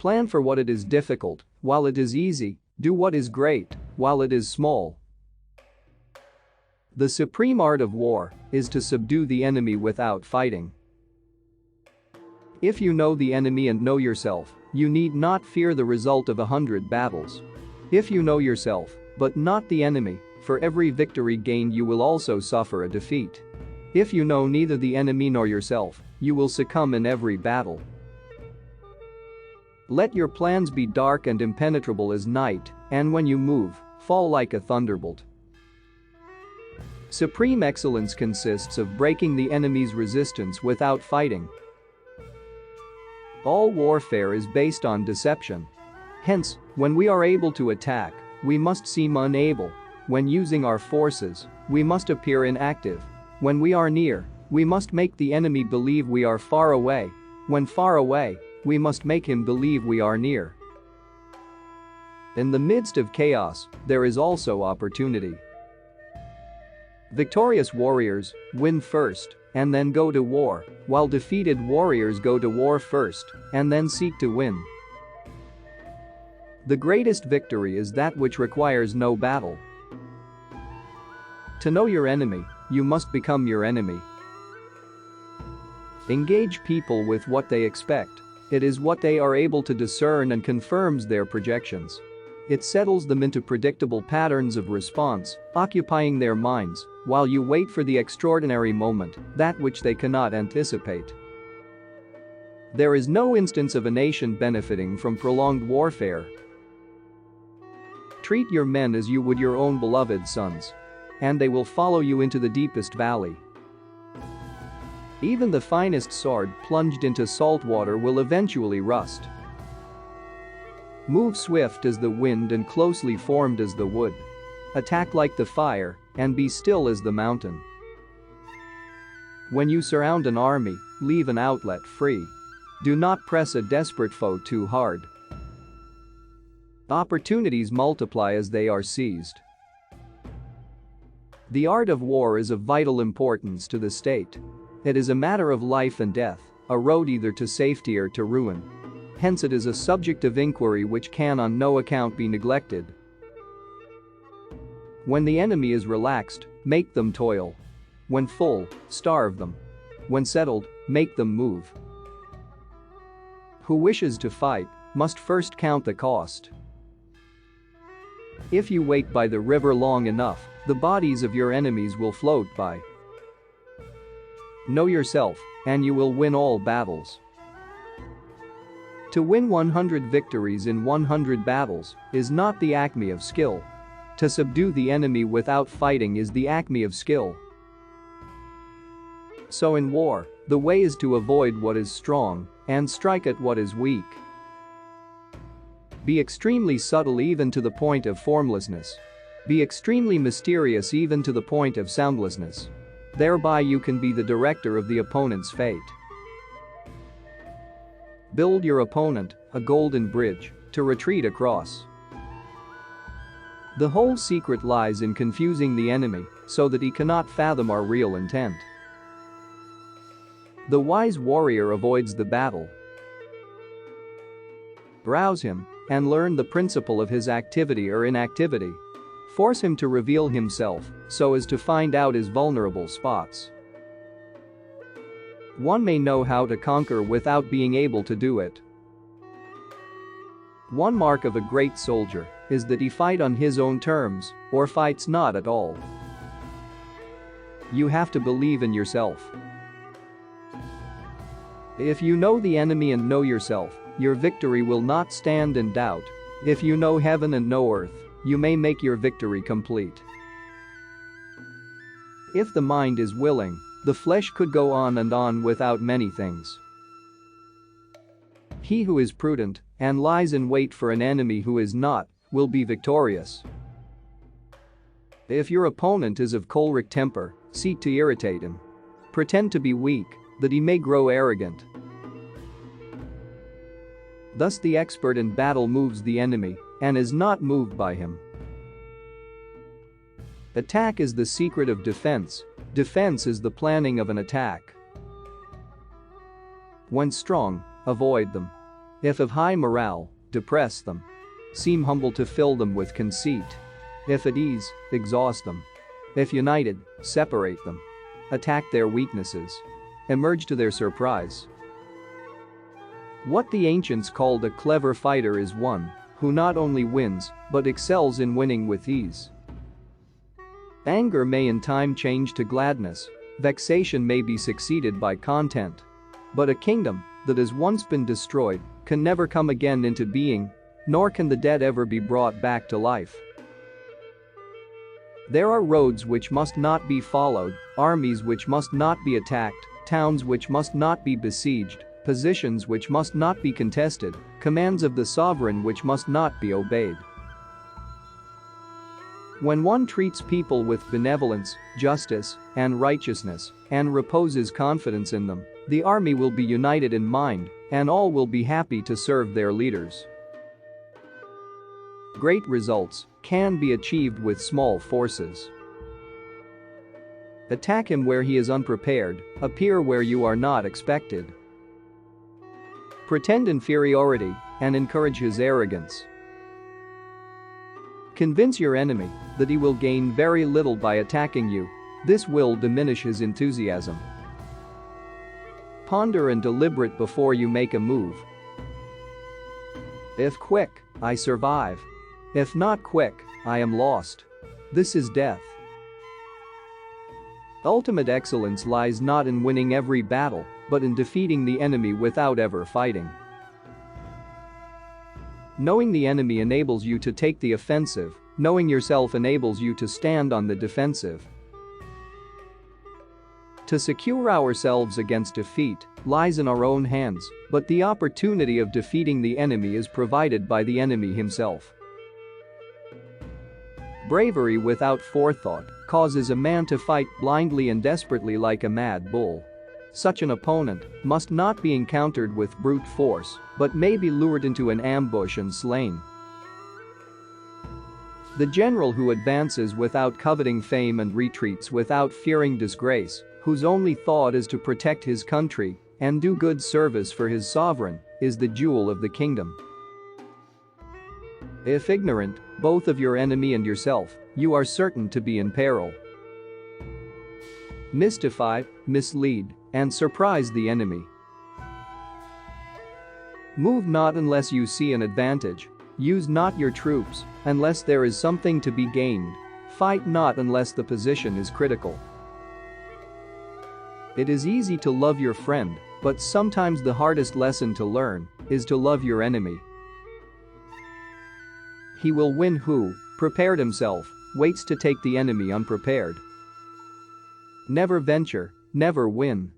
Plan for what it is difficult, while it is easy. Do what is great, while it is small. The supreme art of war is to subdue the enemy without fighting. If you know the enemy and know yourself, you need not fear the result of 100 battles. If you know yourself, but not the enemy, for every victory gained you will also suffer a defeat. If you know neither the enemy nor yourself, you will succumb in every battle. Let your plans be dark and impenetrable as night, and when you move, fall like a thunderbolt. Supreme excellence consists of breaking the enemy's resistance without fighting. All warfare is based on deception. Hence, when we are able to attack, we must seem unable. When using our forces, we must appear inactive. When we are near, we must make the enemy believe we are far away. When far away, we must make him believe we are near. In the midst of chaos, there is also opportunity. Victorious warriors win first and then go to war, while defeated warriors go to war first and then seek to win. The greatest victory is that which requires no battle. To know your enemy, you must become your enemy. Engage people with what they expect. It is what they are able to discern and confirms their projections. It settles them into predictable patterns of response, occupying their minds, while you wait for the extraordinary moment, that which they cannot anticipate. There is no instance of a nation benefiting from prolonged warfare. Treat your men as you would your own beloved sons. And they will follow you into the deepest valley. Even the finest sword plunged into salt water will eventually rust. Move swift as the wind and closely formed as the wood. Attack like the fire and be still as the mountain. When you surround an army, leave an outlet free. Do not press a desperate foe too hard. Opportunities multiply as they are seized. The art of war is of vital importance to the state. It is a matter of life and death, a road either to safety or to ruin. Hence it is a subject of inquiry which can on no account be neglected. When the enemy is relaxed, make them toil. When full, starve them. When settled, make them move. Who wishes to fight must first count the cost. If you wait by the river long enough, the bodies of your enemies will float by. Know yourself, and you will win all battles. To win 100 victories in 100 battles is not the acme of skill. To subdue the enemy without fighting is the acme of skill. So in war, the way is to avoid what is strong and strike at what is weak. Be extremely subtle even to the point of formlessness. Be extremely mysterious even to the point of soundlessness. Thereby you can be the director of the opponent's fate. Build your opponent a golden bridge to retreat across. The whole secret lies in confusing the enemy so that he cannot fathom our real intent. The wise warrior avoids the battle. Rouse him and learn the principle of his activity or inactivity. Force him to reveal himself so as to find out his vulnerable spots. One may know how to conquer without being able to do it. One mark of a great soldier is that he fights on his own terms or fights not at all. You have to believe in yourself. If you know the enemy and know yourself, your victory will not stand in doubt. If you know heaven and know earth, you may make your victory complete. If the mind is willing, the flesh could go on and on without many things. He who is prudent and lies in wait for an enemy who is not, will be victorious. If your opponent is of choleric temper, seek to irritate him. Pretend to be weak, that he may grow arrogant. Thus the expert in battle moves the enemy and is not moved by him. Attack is the secret of defense. Defense is the planning of an attack. When strong, avoid them. If of high morale, depress them. Seem humble to fill them with conceit. If at ease, exhaust them. If united, separate them. Attack their weaknesses. Emerge to their surprise. What the ancients called a clever fighter is one who not only wins, but excels in winning with ease. Anger may in time change to gladness. Vexation may be succeeded by content. But a kingdom that has once been destroyed can never come again into being, nor can the dead ever be brought back to life. There are roads which must not be followed, armies which must not be attacked, towns which must not be besieged, positions which must not be contested, commands of the sovereign which must not be obeyed. When one treats people with benevolence, justice, and righteousness, and reposes confidence in them, the army will be united in mind, and all will be happy to serve their leaders. Great results can be achieved with small forces. Attack him where he is unprepared, appear where you are not expected. Pretend inferiority and encourage his arrogance. Convince your enemy that he will gain very little by attacking you. This will diminish his enthusiasm. Ponder and deliberate before you make a move. If quick, I survive. If not quick, I am lost. This is death. Ultimate excellence lies not in winning every battle, but in defeating the enemy without ever fighting. Knowing the enemy enables you to take the offensive, knowing yourself enables you to stand on the defensive. To secure ourselves against defeat lies in our own hands, but the opportunity of defeating the enemy is provided by the enemy himself. Bravery without forethought causes a man to fight blindly and desperately like a mad bull. Such an opponent must not be encountered with brute force, but may be lured into an ambush and slain. The general who advances without coveting fame and retreats without fearing disgrace, whose only thought is to protect his country and do good service for his sovereign, is the jewel of the kingdom. If ignorant, both of your enemy and yourself, you are certain to be in peril. Mystify, mislead, and surprise the enemy. Move not unless you see an advantage. Use not your troops unless there is something to be gained. Fight not unless the position is critical. It is easy to love your friend, but sometimes the hardest lesson to learn is to love your enemy. He will win who, prepared himself, waits to take the enemy unprepared. Never venture, never win.